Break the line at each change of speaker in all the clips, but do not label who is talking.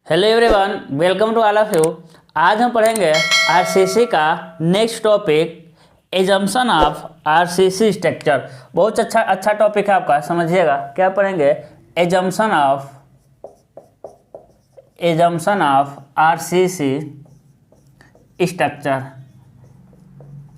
Hello everyone, welcome to all of you. आज हम पढ़ेंगे आरसीसी का next topic assumption of RCC structure. बहुत अच्छा टॉपिक है आपका, समझिएगा। क्या पढ़ेंगे? Assumption of RCC structure.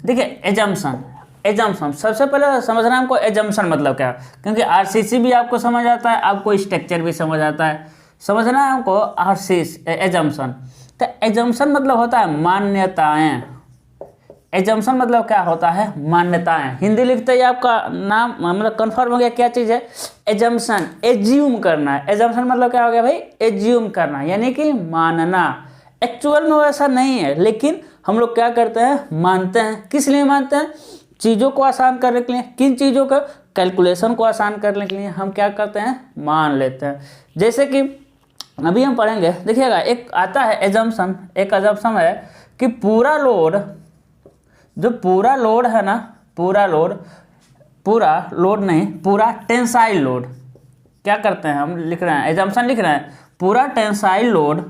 देखिए, एजम्पशन सबसे पहले समझना हमको एजम्पशन मतलब क्या है, क्योंकि आरसीसी भी आपको समझ आता है, आपको स्ट्रक्चर भी समझ आता है। समझना है हमको आरसीसी एजम्पशन। तो एजम्पशन मतलब होता है मान्यताएं। एजम्पशन मतलब क्या होता है? मान्यताएं। हिंदी लिखते ही आपका नाम मतलब कन्फर्म हो गया क्या चीज़ है? एजम्पशन, एज्यूम करना है। एजम्पशन मतलब क्या हो गया भाई? एज्यूम करना, यानी कि मानना। एक्चुअल में वैसा नहीं है, लेकिन हम लोग क्या करते हैं? मानते हैं। किस लिए मानते हैं? चीज़ों को आसान करने के लिए। किन चीज़ों का? कैलकुलेशन को आसान करने के लिए हम क्या करते हैं? मान लेते हैं। जैसे कि अभी हम पढ़ेंगे, देखिएगा, एक आता है एजम्पशन। एक एजम्पशन है कि पूरा लोड है ना, पूरा लोड नहीं, पूरा टेंसाइल लोड। क्या करते हैं? हम लिख रहे हैं, एजम्पशन लिख रहे हैं, पूरा टेंसाइल लोड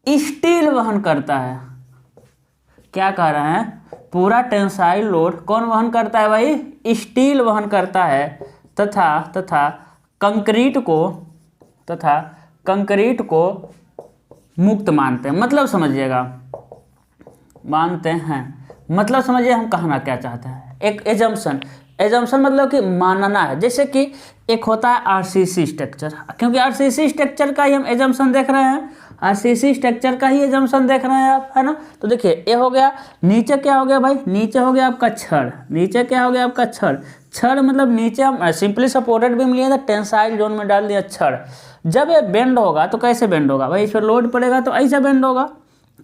स्टील वहन करता है। क्या कह रहे हैं? पूरा टेंसाइल लोड कौन वहन करता है भाई? स्टील वहन करता है, तथा कंक्रीट को मुक्त मानते हैं। मतलब समझिएगा, मानते हैं मतलब समझिए हम कहना क्या चाहते हैं। एक एजम्पशन मतलब कि मानना है। जैसे कि एक होता है आरसीसी स्ट्रक्चर, क्योंकि आरसीसी स्ट्रक्चर का ही हम एजम्पशन देख रहे हैं। आरसीसी स्ट्रक्चर का ही एजम्पशन देख रहे हैं आप, है ना। तो देखिए, ये हो गया। नीचे क्या हो गया भाई? नीचे हो गया आपका छड़। नीचे क्या हो गया आपका? छड़ मतलब नीचे हम सिंपली सपोर्टेड बीम लिए थे, टेंसाइल जोन में डाल दिया छड़। जब ये बेंड होगा तो कैसे बेंड होगा भाई? इस पर लोड पड़ेगा तो ऐसा बेंड होगा।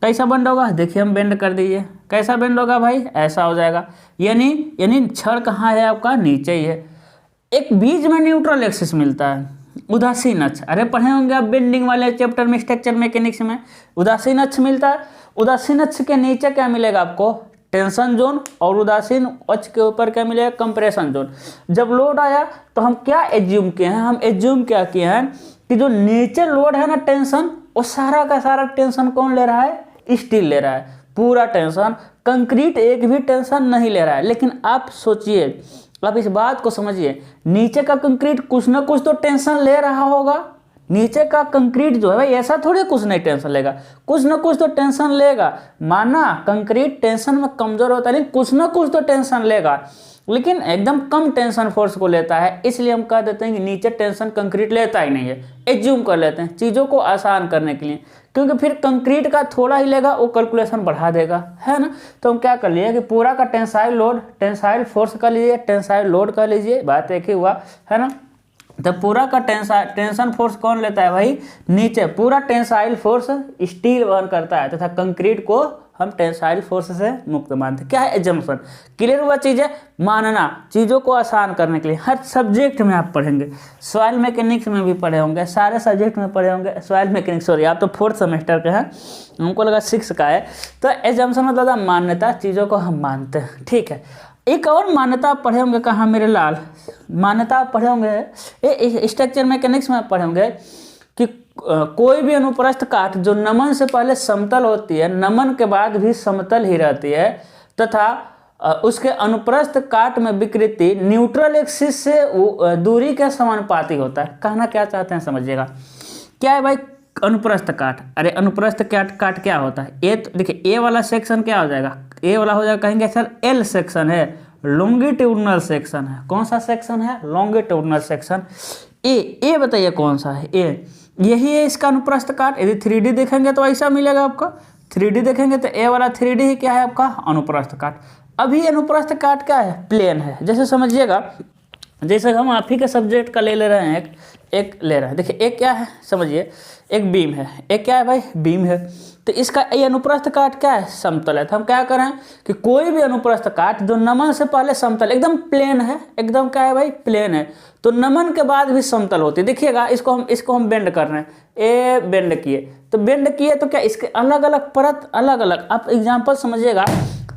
कैसा बेंड होगा? देखिए, हम बेंड कर दीजिए। कैसा बेंड होगा भाई? ऐसा हो जाएगा। यानी छड़ कहाँ है आपका? नीचे ही है। एक बीच में न्यूट्रल एक्सिस मिलता है, उदासीन अक्ष। अरे पढ़े होंगे आप बेंडिंग वाले चैप्टर में, स्ट्रक्चर मैकेनिक्स में। उदासीन अक्ष मिलता है। उदासीन अक्ष के नीचे क्या मिलेगा आपको? Tension zone. और उदासीन अक्ष के ऊपर क्या मिलेगा? Compression zone. जब लोड आया तो हम क्या एज्यूम किए हैं? हम एज्यूम क्या किए हैं कि जो नीचे लोड है ना, टेंशन, वो सारा का सारा टेंशन कौन ले रहा है? स्टील ले रहा है। पूरा टेंशन। कंक्रीट एक भी टेंशन नहीं ले रहा है। लेकिन आप सोचिए, आप इस बात को समझिए, नीचे का कंक्रीट कुछ ना कुछ तो टेंशन ले रहा होगा। नीचे का कंक्रीट जो है भाई, ऐसा थोड़ी कुछ नहीं टेंशन लेगा, कुछ ना कुछ तो टेंशन लेगा। माना कंक्रीट टेंशन में कमजोर होता है, लेकिन कुछ ना कुछ तो टेंशन लेगा, लेकिन एकदम कम टेंशन फोर्स को लेता है। इसलिए हम कह देते हैं कि नीचे टेंशन कंक्रीट लेता ही नहीं है। एज्यूम कर लेते हैं चीज़ों को आसान करने के लिए, क्योंकि फिर कंक्रीट का थोड़ा ही लेगा, वो कैलकुलेशन बढ़ा देगा, है ना। तो हम क्या कर लिए कि पूरा का टेंसाइल लोड, टेंसाइल फोर्स कर लीजिए, टेंसाइल लोड कर लीजिए, बात एक ही हुआ, है ना। तो पूरा का टेंशन फोर्स कौन लेता है भाई? नीचे। पूरा टेंसाइल फोर्स स्टील वहन करता है, तथा कंक्रीट को हम टेंसाइल फोर्स से मुक्त मानते हैं। क्या है? एजम्पशन। क्लियर हुआ चीज़ है? मानना, चीज़ों को आसान करने के लिए। हर सब्जेक्ट में आप पढ़ेंगे, सॉइल मैकेनिक्स में भी पढ़े होंगे, सारे सब्जेक्ट में पढ़े होंगे। सॉइल मैकेनिक्स, सॉरी, आप तो 4th सेमेस्टर के हैं, हमको लगा 6 का है। तो एजम्पशन मतलब मान्यता, चीज़ों को हम मानते हैं, ठीक है। एक और मान्यता आप पढ़े होंगे, कहाँ मेरे लाल? मान्यता आप पढ़े होंगे स्ट्रक्चर मैकेनिक्स में पढ़े होंगे कि कोई भी अनुप्रस्थ काट जो नमन से पहले समतल होती है, नमन के बाद भी समतल ही रहती है, तथा उसके अनुप्रस्थ काट में विकृति न्यूट्रल एक्सिस से दूरी के समानुपाती होता है। कहना क्या चाहते हैं समझिएगा। क्या है भाई अनुप्रस्थ काट? अरे अनुप्रस्थ काट क्या होता है? ए तो देखिए, ए वाला सेक्शन क्या हो जाएगा? ए वाला हो जाएगा, कहेंगे सर एल सेक्शन है, लॉन्गिट्यूडनल सेक्शन है। कौन सा सेक्शन है? Longitudinal section. ए बताइए कौन सा है? ए यही है इसका अनुप्रस्थ काट। यदि 3D देखेंगे तो ऐसा मिलेगा आपका। 3D देखेंगे तो ए वाला 3D ही क्या है आपका? अनुप्रस्थ काट। अभी अनुप्रस्थ काट क्या है? प्लेन है। जैसे समझिएगा, जैसे हम आप ही के सब्जेक्ट का ले रहे हैं, एक ले रहे हैं। देखिए, एक क्या है समझिए, एक बीम है। एक क्या है भाई? बीम है। तो इसका ये अनुप्रस्थ काट क्या है? समतल है। तो हम क्या करें कि कोई भी अनुप्रस्थ काट जो नमन से पहले समतल, एकदम प्लेन है, एकदम क्या है भाई? प्लेन है, तो नमन के बाद भी समतल होती है। देखिएगा, इसको हम बेंड कर रहे हैं, ए बेंड किए, तो बेंड किए तो क्या इसके अलग अलग परत, अलग अलग। आप एग्जाम्पल समझिएगा,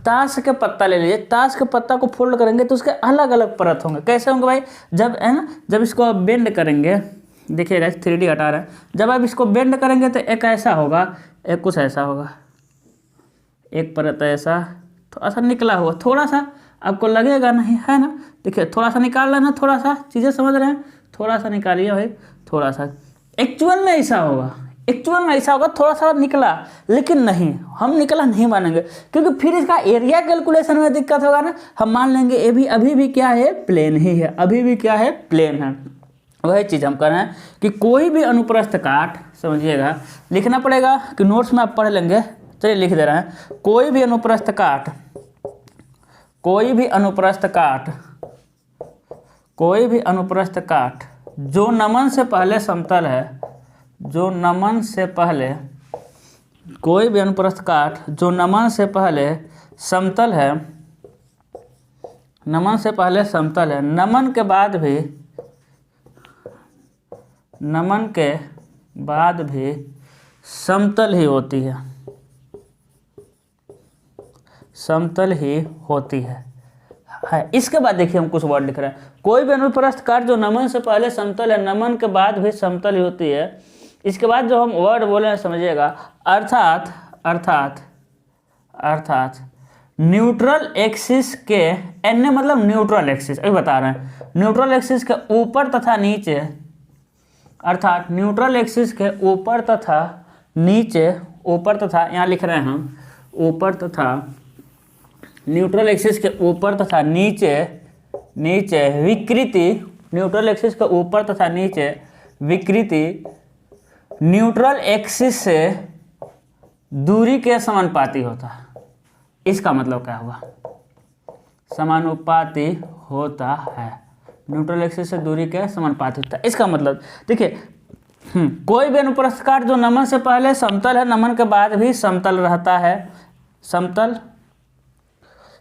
ताश के पत्ता ले लीजिए, ताश के पत्ता को फोल्ड करेंगे तो उसके अलग अलग परत होंगे। कैसे होंगे भाई? जब है ना, जब इसको आप बेंड करेंगे, देखिएगा 3D हटा रहे हैं, जब आप इसको बेंड करेंगे तो एक ऐसा होगा, एक कुछ ऐसा होगा, एक परत ऐसा थोड़ा सा निकला हुआ, थोड़ा सा आपको लगेगा नहीं, है ना। देखिए थोड़ा सा निकाल लेना, थोड़ा सा, चीज़ें समझ रहे हैं, थोड़ा सा निकालिए भाई, थोड़ा सा। एक्चुअल में ऐसा होगा, एक्चुअल में ऐसा होगा, थोड़ा सा निकला, लेकिन नहीं, हम निकला नहीं मानेंगे, क्योंकि फिर इसका एरिया कैलकुलेशन में दिक्कत होगा ना। हम मान लेंगे ये भी अभी भी क्या है, प्लेन ही है, अभी भी क्या है, प्लेन है। वही चीज़ हम कर रहे हैं कि कोई भी अनुप्रस्थ काट, समझिएगा, लिखना पड़ेगा कि नोट्स में आप पढ़ लेंगे, चलिए लिख दे रहे हैं। कोई भी अनुप्रस्थ काट, कोई भी अनुप्रस्थ काट, कोई भी अनुप्रस्थ काट जो नमन से पहले समतल है, जो नमन से पहले, कोई भी अनुप्रस्थ काट जो नमन से पहले समतल है, नमन से पहले समतल है, नमन के बाद भी, नमन के बाद भी समतल ही होती है, समतल ही होती है। इसके बाद देखिए हम कुछ वर्ड लिख रहे हैं। कोई भी अनुप्रस्थ काट जो नमन से पहले समतल है, नमन के बाद भी समतल ही होती है। इसके बाद जो हम वर्ड बोले हैं समझिएगा, अर्थात, अर्थात, अर्थात न्यूट्रल एक्सिस के, एन मतलब न्यूट्रल एक्सिस, अभी बता रहे हैं, न्यूट्रल एक्सिस के ऊपर तथा नीचे, अर्थात न्यूट्रल एक्सिस के ऊपर तथा नीचे, ऊपर तथा यहाँ लिख रहे हैं हम, ऊपर तथा, न्यूट्रल एक्सिस के ऊपर तथा नीचे, नीचे विकृति, न्यूट्रल एक्सिस के ऊपर तथा नीचे विकृति न्यूट्रल एक्सिस से दूरी के समानुपाती होता है। इसका मतलब क्या हुआ, समानुपाती होता है, न्यूट्रल एक्सिस से दूरी के समानुपाती होता है। इसका मतलब देखिए, कोई भी अनुप्रस्थ काट जो नमन से पहले समतल है, नमन के बाद भी समतल रहता है, समतल,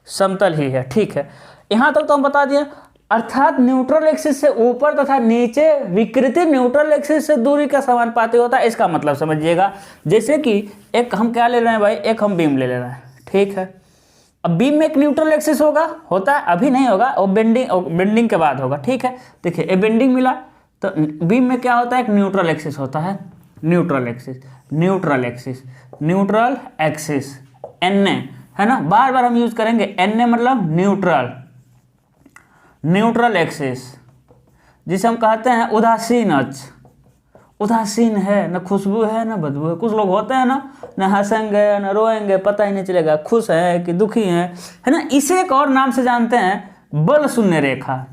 समतल ही है, ठीक है। यहाँ तक तो हम बता दिए। अर्थात न्यूट्रल एक्सिस से ऊपर तथा नीचे विकृति न्यूट्रल एक्सिस से दूरी का समानुपाती होता है। इसका मतलब समझिएगा, जैसे कि एक हम क्या ले रहे हैं भाई, एक हम बीम ले रहे हैं, ठीक है। अब बीम में एक न्यूट्रल एक्सिस होगा, होता है, अभी नहीं होगा, और बेंडिंग के बाद होगा, ठीक है। देखिए ये बेंडिंग मिला, तो बीम में क्या होता है, एक न्यूट्रल एक्सिस होता है, neutral axis, neutral axis, neutral axis, N है ना, बार बार हम यूज करेंगे, एन मतलब न्यूट्रल, न्यूट्रल एक्सिस, जिसे हम कहते हैं उदासीन अक्ष। उदासीन है, न खुशबू है न बदबू है। कुछ लोग होते हैं ना, न हंसेंगे न रोएंगे, पता ही नहीं चलेगा खुश है कि दुखी है ना। इसे एक और नाम से जानते हैं, बल शून्य रेखा।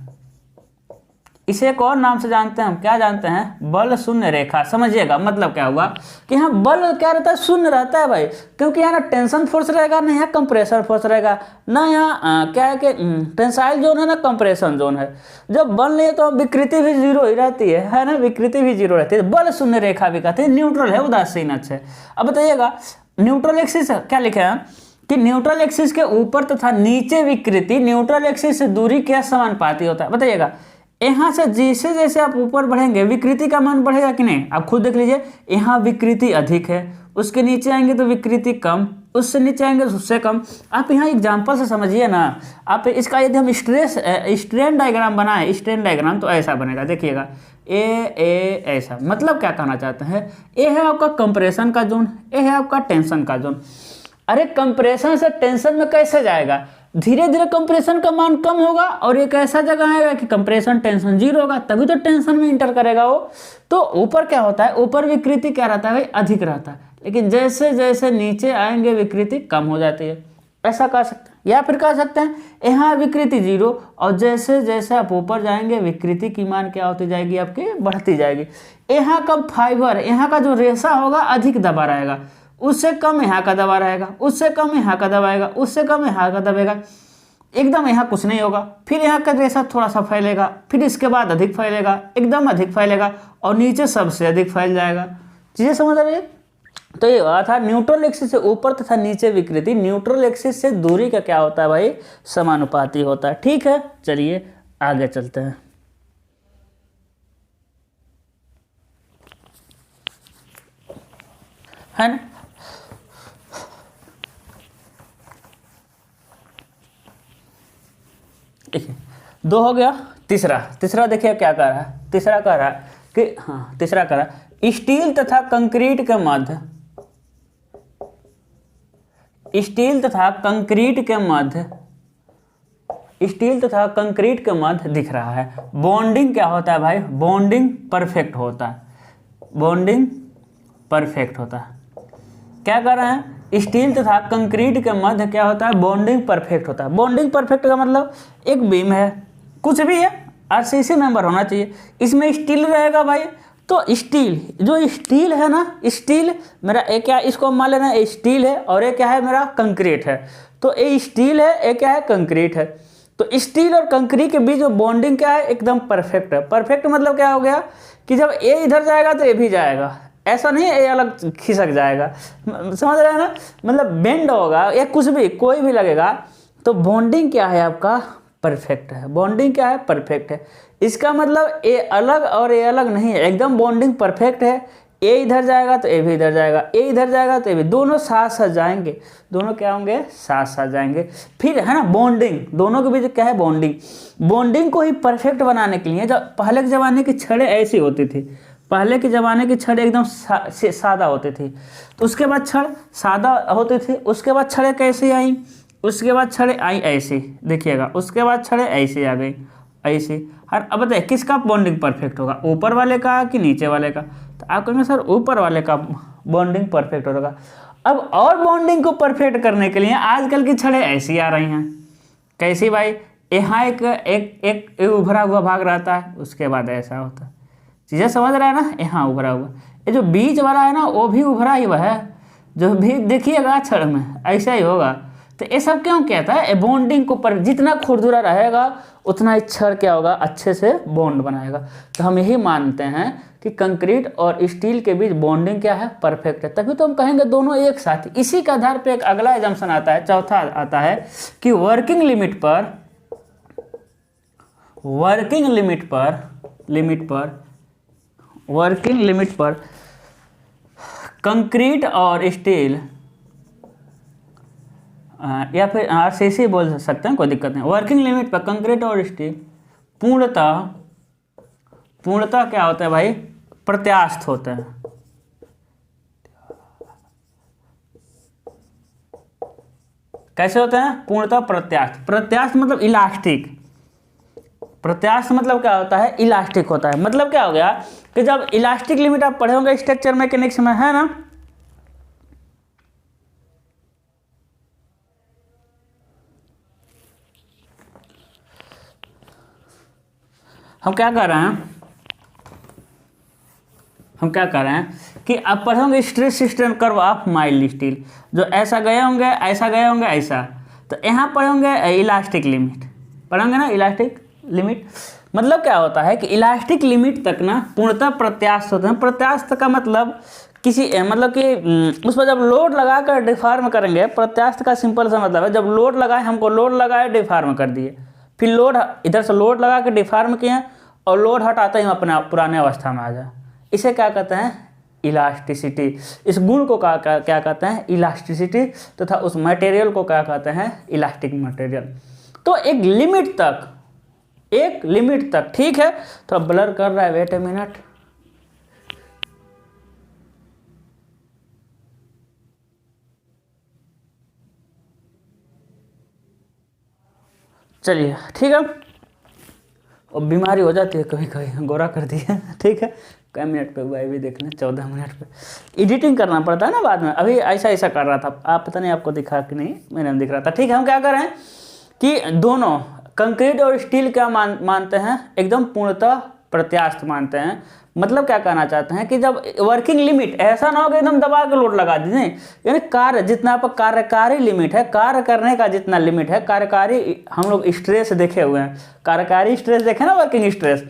इसे एक और नाम से जानते हैं हम, क्या जानते हैं, बल शून्य रेखा। समझिएगा मतलब क्या हुआ कि यहाँ बल क्या रहता है, शून्य रहता है भाई, क्योंकि यहाँ ना टेंशन फोर्स रहेगा, ना यहाँ कंप्रेशन फोर्स रहेगा, ना यहाँ क्या है कि टेंसाइल जोन है ना कंप्रेशन जोन है। जब बल नहीं है तो विकृति भी जीरो ही रहती है ना, विकृति भी जीरो रहती है। बल शून्य रेखा भी कहते हैं, न्यूट्रल है, उदासीन अक्ष है। अब बताइएगा न्यूट्रल एक्सिस क्या लिखे हैं कि न्यूट्रल एक्सिस के ऊपर तथा नीचे विकृति न्यूट्रल एक्सिस से दूरी के समानुपाती होता है। बताइएगा यहाँ से जैसे जैसे आप ऊपर बढ़ेंगे विकृति का मान बढ़ेगा कि नहीं, आप खुद देख लीजिए। यहाँ विकृति अधिक है, उसके नीचे आएंगे तो विकृति कम, उससे नीचे आएंगे तो उससे कम। आप यहाँ एग्जाम्पल से समझिए ना। आप इसका यदि हम स्ट्रेन डायग्राम बनाए, स्ट्रेन डायग्राम, तो ऐसा बनेगा, देखिएगा ए ऐसा। मतलब क्या कहना चाहते हैं, ए है आपका कंप्रेशन का जोन, ए है आपका टेंशन का जोन। अरे कंप्रेशन से टेंशन में कैसे जाएगा, धीरे धीरे कंप्रेशन का मान कम होगा और एक ऐसा जगह आएगा कि कंप्रेशन टेंशन जीरो होगा, तभी तो टेंशन में इंटर करेगा वो। तो ऊपर क्या होता है, ऊपर विकृति क्या रहता है भाई, अधिक रहता है, लेकिन जैसे जैसे नीचे आएंगे विकृति कम हो जाती है। ऐसा कह सकते हैं, या फिर कह सकते हैं यहाँ विकृति जीरो और जैसे जैसे आप ऊपर जाएंगे विकृति की मान क्या होती जाएगी, आपकी बढ़ती जाएगी। यहाँ का फाइबर, यहाँ का जो रेशा होगा अधिक दबा रहेगा, उससे कम यहाँ का दबा रहेगा, उससे कम यहाँ का दबाएगा, उससे कम यहाँ का दबेगा, एकदम यहाँ कुछ नहीं होगा। फिर यहाँ का रेशा थोड़ा सा फैलेगा, फिर इसके बाद अधिक फैलेगा, एकदम अधिक फैलेगा और नीचे सबसे अधिक फैल जाएगा। चीज़ें समझ आ रही है। तो ये बात था, न्यूट्रल एक्सिस से ऊपर तथा नीचे विकृति न्यूट्रल एक्सिस से दूरी का क्या होता है भाई, समानुपाती होता है। ठीक है, चलिए आगे चलते हैं। है ना, दो हो गया। तीसरा देखिए क्या कह रहा है, तीसरा कह रहा है कि हाँ तीसरा करा, स्टील तथा कंक्रीट के मध्य, स्टील तथा कंक्रीट के मध्य, स्टील तथा कंक्रीट के मध्य दिख रहा है। बॉन्डिंग क्या होता है भाई, बॉन्डिंग परफेक्ट होता है, बॉन्डिंग परफेक्ट होता है। क्या कर रहे हैं, स्टील तथा कंक्रीट के मध्य क्या होता है, बॉन्डिंग परफेक्ट होता है। बॉन्डिंग परफेक्ट का मतलब एक बीम है, कुछ भी है, आरसीसी मेंबर होना चाहिए, इसमें स्टील रहेगा भाई। तो स्टील, जो स्टील है ना, स्टील मेरा एक क्या, इसको मान लेना स्टील है और एक क्या है मेरा कंक्रीट है। तो ये स्टील है, एक क्या है कंक्रीट है। तो स्टील और कंक्रीट के बीच जो बॉन्डिंग क्या है, एकदम परफेक्ट है। परफेक्ट मतलब क्या हो गया कि जब ये इधर जाएगा तो ये भी जाएगा, ऐसा नहीं है ये अलग खिसक जाएगा, समझ रहे हैं ना, मतलब बेंड होगा या कुछ भी कोई भी लगेगा। तो बॉन्डिंग क्या है आपका, परफेक्ट है। बॉन्डिंग क्या है, परफेक्ट है। इसका मतलब ये अलग और ये अलग नहीं है, एकदम बॉन्डिंग परफेक्ट है। ये इधर जाएगा तो ये भी इधर जाएगा, ये इधर जाएगा तो ये भी, दोनों साथ साथ जाएंगे, दोनों क्या होंगे, साथ साथ जाएंगे। फिर है ना बॉन्डिंग, दोनों के बीच क्या है, बॉन्डिंग। बॉन्डिंग को ही परफेक्ट बनाने के लिए, जब पहले के ज़माने की छड़ें ऐसी होती थी, पहले के ज़माने की छड़ एकदम सादा होती थी, तो उसके बाद छड़ सादा होती थी, उसके बाद छड़ें कैसी आई, उसके बाद छड़ें आई ऐसी, देखिएगा, उसके बाद छड़ें ऐसी आ गई, ऐसी। हर अब बताइए किसका बॉन्डिंग परफेक्ट होगा, ऊपर वाले का कि नीचे वाले का। तो आप कहेंगे सर ऊपर वाले का बॉन्डिंग परफेक्ट होगा। अब और बॉन्डिंग को परफेक्ट करने के लिए आजकल की छड़ें ऐसी आ रही हैं। कैसी भाई, यहाँ एक उभरा हुआ भाग रहता है, उसके बाद ऐसा होता है, चीज़ें समझ रहा है ना, यहाँ उभरा हुआ, ये जो बीच वाला है ना वो भी उभरा ही हुआ है, जो भी देखिएगा छड़ में ऐसा ही होगा। तो ये सब क्यों कहता है, बॉन्डिंग को पर जितना खुरदुरा रहेगा उतना ही छड़ क्या होगा, अच्छे से बॉन्ड बनाएगा। तो हम यही मानते हैं कि कंक्रीट और स्टील के बीच बॉन्डिंग क्या है, परफेक्ट है, तभी तो हम कहेंगे दोनों एक साथ। इसी के आधार पर एक अगला एजम्पशन आता है, चौथा आता है कि वर्किंग लिमिट पर कंक्रीट और स्टील, या फिर आरसीसी बोल सकते हैं, कोई दिक्कत नहीं। वर्किंग लिमिट पर कंक्रीट और स्टील पूर्णतः क्या होता है भाई, प्रत्यास्थ होते हैं। कैसे होते हैं, पूर्णतः प्रत्यास्थ। प्रत्यास्थ मतलब इलास्टिक, प्रत्यास्थ मतलब क्या होता है, इलास्टिक होता है। मतलब क्या हो गया कि जब इलास्टिक लिमिट आप पढ़े होंगे स्ट्रक्चर मैकेनिक्स में, है ना, हम क्या कर रहे हैं कि आप पढ़े होंगे stress system curve of mild steel, जो ऐसा गए होंगे, ऐसा गए होंगे, ऐसा। तो यहाँ पढ़े होंगे इलास्टिक लिमिट, पढ़ेंगे ना, इलास्टिक लिमिट। मतलब क्या होता है कि इलास्टिक लिमिट तक ना पूर्णतः प्रत्यास्थ होते हैं। प्रत्यास्थ का मतलब किसी मतलब कि उस पर जब लोड लगाकर डिफॉर्म करेंगे, प्रत्यास्थ का सिंपल सा मतलब है जब लोड लगाए, हमको लोड लगाए डिफॉर्म कर दिए, फिर लोड इधर से लोड लगा के डिफॉर्म किए और लोड हटाते ही हम अपने पुराने अवस्था में आ जाए, इसे क्या कहते हैं, इलास्टिसिटी। इस गुण को क्या कहते हैं, इलास्टिसिटी, तथा उस मटेरियल को क्या कहते हैं, इलास्टिक मटेरियल। तो एक लिमिट तक ठीक है। तो ब्लर कर रहा है, वेट ए मिनट, चलिए ठीक है। और बीमारी हो जाती है कभी कभी, गोरा कर दिया, ठीक है। कई मिनट पे हुआ है भी देख लें, 14 मिनट पे एडिटिंग करना पड़ता है ना बाद में। अभी ऐसा कर रहा था, आप पता नहीं आपको दिखा कि नहीं, मेरे दिख रहा था, ठीक है। हम क्या कर रहे हैं कि दोनों कंक्रीट और स्टील क्या मानते हैं, एकदम पूर्णतः प्रत्यास्थ मानते हैं। मतलब क्या कहना चाहते हैं कि जब वर्किंग लिमिट, ऐसा ना हो कि एकदम दबा के लोड लगा दीजिए, यानी कार्य जितना आपका कार्यकारी लिमिट है, कार्य करने का जितना लिमिट है, कार्यकारी हम लोग स्ट्रेस देखे हुए हैं, कार्यकारी स्ट्रेस देखे ना, वर्किंग स्ट्रेस,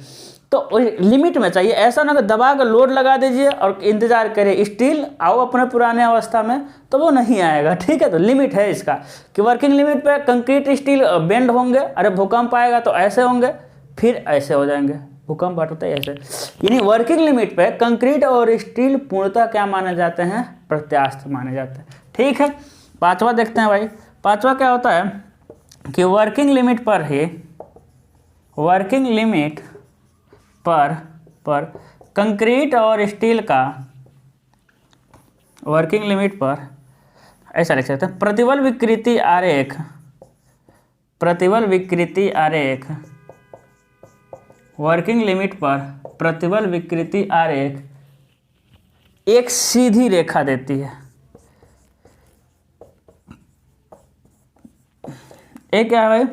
तो लिमिट में चाहिए। ऐसा ना कि दबा के लोड लगा दीजिए और इंतजार करिए स्टील आओ अपने पुराने अवस्था में, तो वो नहीं आएगा, ठीक है। तो लिमिट है इसका कि वर्किंग लिमिट पे कंक्रीट स्टील बेंड होंगे, अरे भूकंप आएगा तो ऐसे होंगे, फिर ऐसे हो जाएंगे, भूकंप हटता है ऐसे। यानी वर्किंग लिमिट पे कंक्रीट और स्टील पूर्णतः क्या माने जाते हैं, प्रत्यास्थ माने जाते हैं, ठीक है। पांचवा देखते हैं भाई, पांचवा क्या होता है कि वर्किंग लिमिट पर कंक्रीट और स्टील का वर्किंग लिमिट पर ऐसा लिख सकते हैं, प्रतिबल विकृति आरेख, प्रतिबल विकृति आरेख वर्किंग लिमिट पर प्रतिबल विकृति आरेख एक सीधी रेखा देती है। एक क्या है भाई,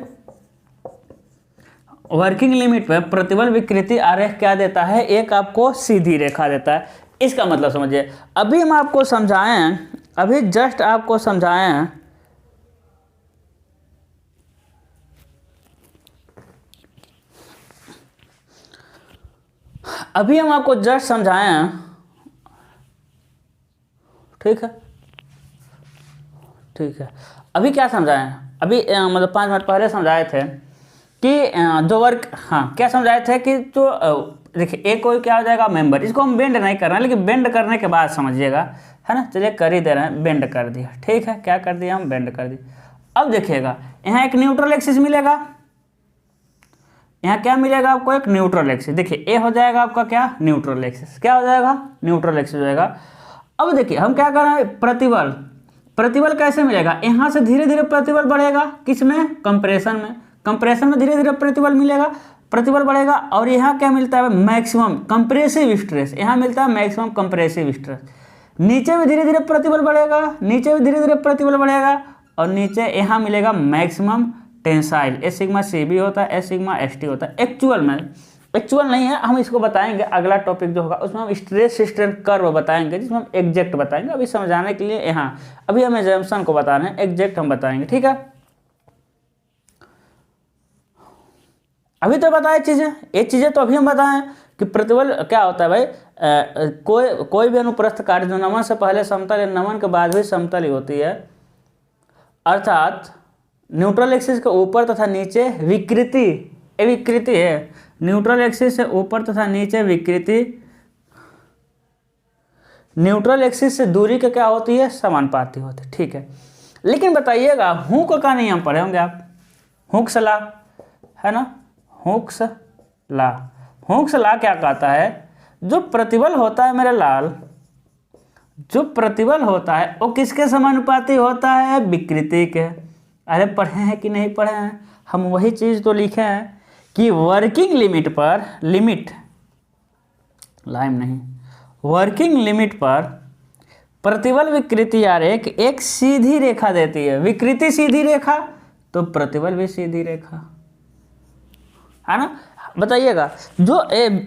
वर्किंग लिमिट पर प्रतिबल विकृति आरेख क्या देता है, एक आपको सीधी रेखा देता है। इसका मतलब समझिए, अभी हम आपको समझाए हैं, अभी जस्ट आपको समझाए हैं अभी हम आपको जस्ट समझाए हैं, ठीक है, ठीक है। अभी क्या समझाए हैं, अभी मतलब 5 मिनट पहले समझाए थे कि जो वर्क, हाँ क्या समझाए थे कि जो देखिए एक कोई क्या हो जाएगा मेंबर, इसको हम बेंड नहीं कर रहे हैं, लेकिन बेंड करने के बाद समझिएगा, है ना। चलिए कर ही दे रहे हैं, बेंड कर दिया, ठीक है, क्या कर दिया हम, बेंड कर दिया। अब देखिएगा यहाँ एक न्यूट्रल एक्सिस मिलेगा, यहाँ क्या मिलेगा आपको, एक न्यूट्रल एक्सिस। देखिए ए हो जाएगा आपका क्या, न्यूट्रल एक्सिस, क्या हो जाएगा, न्यूट्रल एक्सिस हो जाएगा। अब देखिए हम क्या कर रहे हैं, प्रतिबल, प्रतिबल कैसे मिलेगा, यहाँ से धीरे धीरे प्रतिबल बढ़ेगा, किसमें, कंप्रेशन में, कंप्रेशन में धीरे धीरे प्रतिबल मिलेगा, प्रतिबल बढ़ेगा। और यहाँ क्या मिलता है, मैक्सिमम कंप्रेसिव स्ट्रेस, यहाँ मिलता है मैक्सिमम कंप्रेसिव स्ट्रेस। नीचे भी धीरे धीरे प्रतिबल बढ़ेगा, नीचे भी धीरे धीरे प्रतिबल बढ़ेगा, और नीचे यहाँ मिलेगा मैक्सिमम टेंसाइल, ए सिग्मा सी बी होता है, ए सिग्मा एस टी होता है। एक्चुअल में, एक्चुअल नहीं है, हम इसको बताएंगे अगला टॉपिक जो होगा उसमें हम स्ट्रेस स्ट्रेन कर्व बताएंगे, जिसमें हम एग्जैक्ट बताएंगे। अभी समझाने के लिए यहाँ अभी हम एजम्पशन को बता रहे हैं, एग्जैक्ट हम बताएंगे, ठीक है। अभी तो बताए चीज़ें, ये चीज़ें तो अभी हम बताएं कि प्रतिबल क्या होता है भाई, कोई भी अनुप्रस्थ कार्य जो नमन से पहले समतल या नमन के बाद भी समतल ही होती है, अर्थात न्यूट्रल एक्सिस के ऊपर तथा नीचे विकृति, ये विकृति है, न्यूट्रल एक्सिस से ऊपर तथा नीचे विकृति, न्यूट्रल एक्सिस से दूरी का क्या होती है, समानुपाती होती है, ठीक है। लेकिन बताइएगा हुक का नियम पढ़े होंगे आप, हुक्स लॉ, है ना, हुक्स लॉ, हुक्स लॉ क्या कहता है, जो प्रतिबल होता है मेरे लाल, जो प्रतिबल होता है वो किसके समानुपाती होता है, विकृति के। अरे पढ़े हैं कि नहीं पढ़े हैं, हम वही चीज़ तो लिखे हैं कि वर्किंग लिमिट पर, लिमिट लाइम नहीं, वर्किंग लिमिट पर प्रतिबल विकृति आरेख एक सीधी रेखा देती है। विकृति सीधी रेखा तो प्रतिबल भी सीधी रेखा, है ना। बताइएगा जो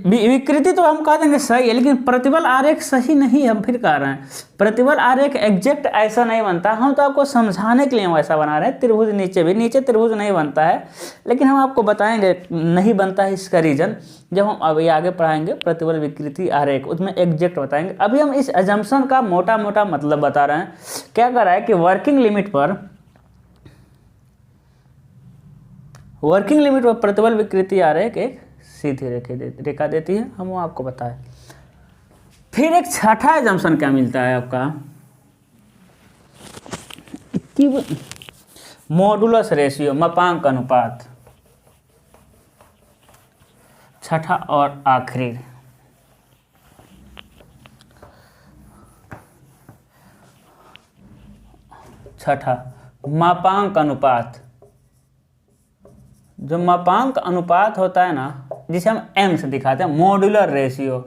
विकृति तो हम कह देंगे सही है, लेकिन प्रतिबल आरेख सही नहीं, हम फिर कह रहे हैं प्रतिबल आरेख एग्जैक्ट ऐसा नहीं बनता। हम तो आपको समझाने के लिए वैसा बना रहे हैं, त्रिभुज नीचे भी, नीचे त्रिभुज नहीं बनता है, लेकिन हम आपको बताएंगे नहीं बनता है इसका रीजन जब हम अभी आगे पढ़ाएंगे प्रतिबल विकृति आरेख, उसमें एग्जैक्ट बताएंगे। अभी हम इस अजम्पशन का मोटा मोटा मतलब बता रहे हैं। क्या कर रहा है कि वर्किंग लिमिट पर, वर्किंग लिमिट पर प्रतिबल विकृति आरेख एक सीधी रेखा देती है, हम वो आपको बताएं। फिर एक छठा एजम्पशन क्या मिलता है आपका कि मॉडुलस रेशियो, मापांक अनुपात। छठा और आखिरी, छठा मापांक अनुपात। जो मापांक अनुपात होता है ना, जिसे हम m से दिखाते हैं, मॉड्यूलर रेशियो।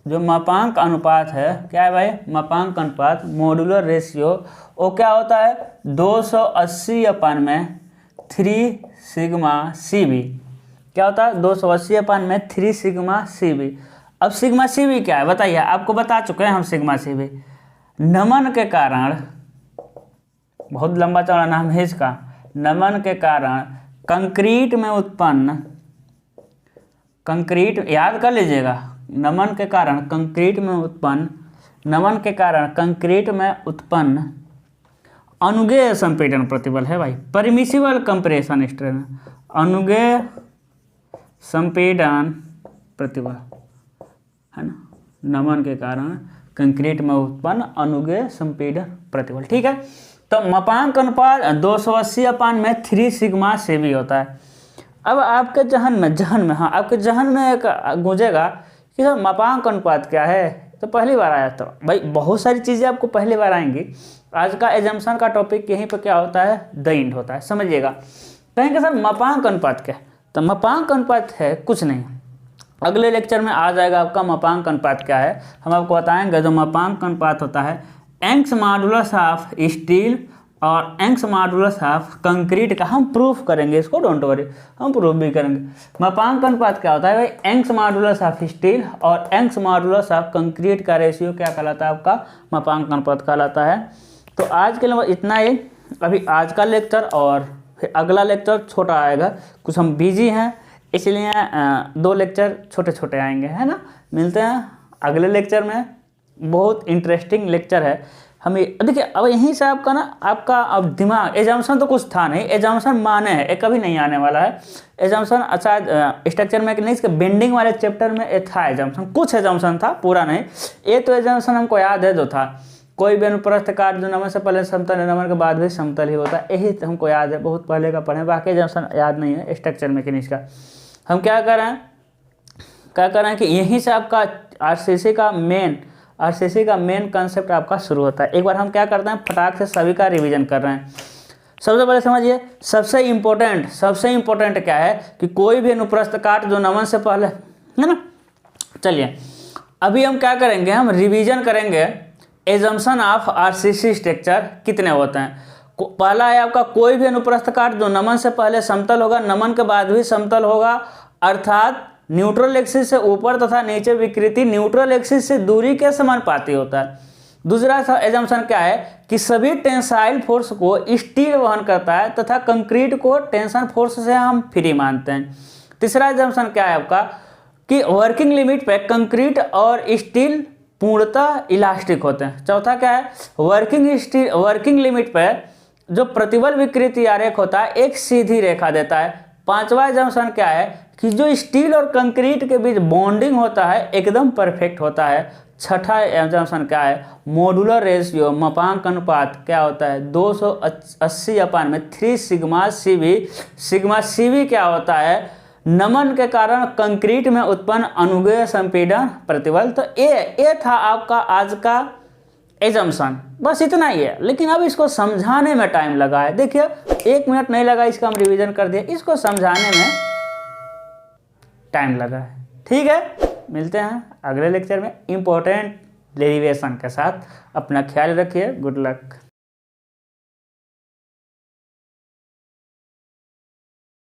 जो मापांक अनुपात है, क्या है भाई, मापांक अनुपात, मॉड्यूलर रेशियो, वो क्या होता है 280/3 सिग्मा CB। क्या होता है 280/3 सिग्मा CB। अब सिग्मा CB क्या है बताइए, आपको बता चुके हैं हम सिग्मा CB। नमन के कारण, बहुत लंबा चौड़ा नाम है इसका, नमन के कारण कंक्रीट में उत्पन्न, कंक्रीट याद कर लीजिएगा, नमन के कारण कंक्रीट में उत्पन्न, नमन के कारण कंक्रीट में उत्पन्न अनुगेय संपीड़न प्रतिबल है भाई, परमिसिबल कंप्रेशन स्ट्रेन, अनुगेय संपीड़न प्रतिबल, है ना, नमन के कारण कंक्रीट में उत्पन्न अनुगेय संपीड़न प्रतिबल, ठीक है। तो मापांक अनुपात 280/3 सिग्मा CB होता है। अब आपके जहन में हाँ आपके जहन में एक गूंजेगा कि सर मापांक अनुपात क्या है, तो पहली बार आया। तो भाई बहुत सारी चीज़ें आपको पहली बार आएंगी। आज का एजम्पशन का टॉपिक यहीं पर क्या होता है, द एंड होता है, समझिएगा। कहेंगे सर मापांक अनुपात क्या है, तो मापांक अनुपात है कुछ नहीं, अगले लेक्चर में आ जाएगा आपका मापांक अनुपात क्या है, हम आपको बताएंगे। जो मापांक अनुपात होता है एंग्स मॉडुलस ऑफ स्टील और एंग्स मॉडुलस ऑफ कंक्रीट का हम प्रूफ करेंगे, इसको डोंट वरी हम प्रूफ भी करेंगे। मापांक अनुपात क्या होता है भाई, एंग्स मॉडुलस ऑफ स्टील और एंग्स मॉडुलस ऑफ कंक्रीट का रेशियो क्या कहलाता है, आपका मापांक अनुपात कहलाता है। तो आज के लिए इतना ही, अभी आज का लेक्चर और फिर अगला लेक्चर छोटा आएगा, कुछ हम बिजी हैं इसलिए 2 लेक्चर छोटे छोटे आएंगे, है ना। मिलते हैं अगले लेक्चर में, बहुत इंटरेस्टिंग लेक्चर है। हमें देखिए अब यहीं से आपका ना आपका अब दिमाग, एजम्पशन तो कुछ था नहीं, एजम्पशन माने है, ये कभी नहीं आने वाला है एजम्पशन। अच्छा स्ट्रक्चर मैकेनिक्स के बेंडिंग वाले चैप्टर में ये था एजम्पशन, कुछ एजम्पशन था, पूरा नहीं। ये तो एजम्पशन हमको याद है जो था, कोई भी अनुप्रस्थ काट जो नमन से पहले समतल है नमन के बाद भी समतल ही होता है, यही हमको याद है, बहुत पहले का पढ़े, बाकी एजम्पशन याद नहीं है स्ट्रक्चर मैकेनिक्स का। हम क्या कर रहे हैं कि यहीं से आपका आरसीसी का मेन कंसेप्ट आपका शुरू होता है। एक बार हम क्या करते हैं, फटाक से सभी का रिवीजन कर रहे हैं। सबसे पहले समझिए, सबसे इम्पोर्टेंट क्या है कि कोई भी अनुप्रस्थ काट जो नमन से पहले, है ना। चलिए अभी हम क्या करेंगे, हम रिवीजन करेंगे एजम्पशन ऑफ आरसीसी स्ट्रक्चर कितने होते हैं। पहला है आपका कोई भी अनुप्रस्थ काट जो नमन से पहले समतल होगा, नमन के बाद भी समतल होगा, अर्थात न्यूट्रल एक्सिस से ऊपर तथा नीचे विकृति न्यूट्रल एक्सिस से दूरी के समानुपाती होता है। दूसरा एजम्पशन क्या है कि सभी टेंसाइल फोर्स को स्टील वहन करता है तथा कंक्रीट को टेंशन फोर्स से हम फ्री मानते हैं। तीसरा एजम्पशन क्या है आपका कि वर्किंग लिमिट पे कंक्रीट और स्टील पूर्णतः इलास्टिक होते हैं। चौथा क्या है, वर्किंग लिमिट पे जो प्रतिबल विकृति आरेख होता है एक सीधी रेखा देता है। पांचवा एजम्पशन क्या है कि जो स्टील और कंक्रीट के बीच बॉन्डिंग होता है एकदम परफेक्ट होता है। छठा एजम्पशन क्या है, मॉडुलर रेशियो मापांक अनुपात क्या होता है 280/3 सिग्मा सीवी क्या होता है, नमन के कारण कंक्रीट में उत्पन्न अनुदैर्ध्य संपीड़न प्रतिबल। तो ये था आपका आज का एजम्पशन, बस इतना ही है। लेकिन अब इसको समझाने में टाइम लगा है, देखिए 1 मिनट नहीं लगा, इसका हम रिवीजन कर दिए, इसको समझाने में टाइम लगा है। ठीक है, मिलते हैं अगले लेक्चर में इंपॉर्टेंट डेरिवेशन के साथ। अपना ख्याल रखिए, गुड लक।